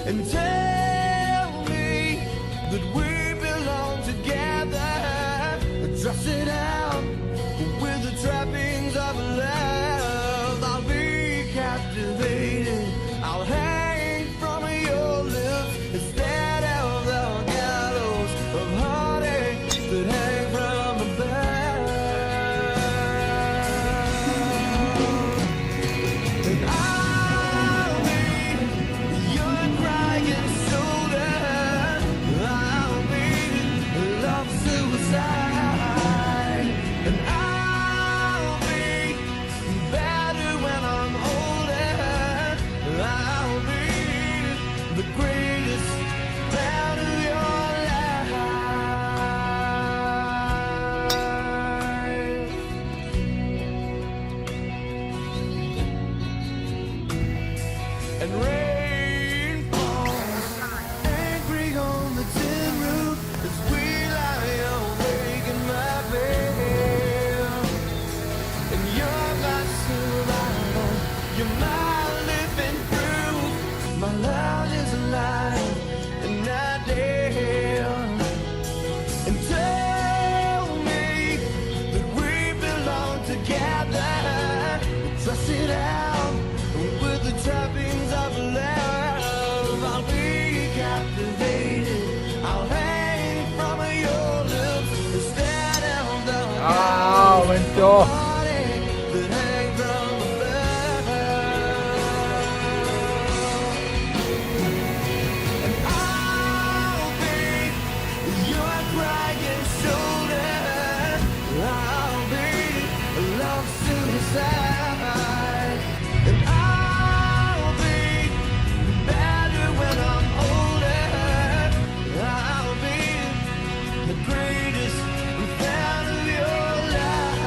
and tell me that we belong together. Dress it out with the trappings of love. I'll be captivated. I'll hang from your lips instead of the gallows of heartache that hang from above. And I'll be your crying shoulder. I'll be love suicide. And I'll be better when I'm older. I'll be the greatest part of your life. And rain falls angry on the tin roof as we lie awake in my bed. And you're my survival, you're my living proof. My love is alive and not dead. And tell me that we belong together. Dress it out with the trappings of love. I'll be captivated. I'll hang from your lips instead of the 왼쪽. heartache that hang from above. And I'll be your crying shoulder. I'll be love suicide. And I'll be better when I'm older. I'll be the greatest fan of your life.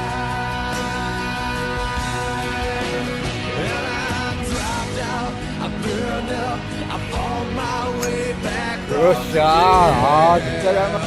And I dropped out, I burned up, I fought my way back. 으쌰. 진짜 잘 맞.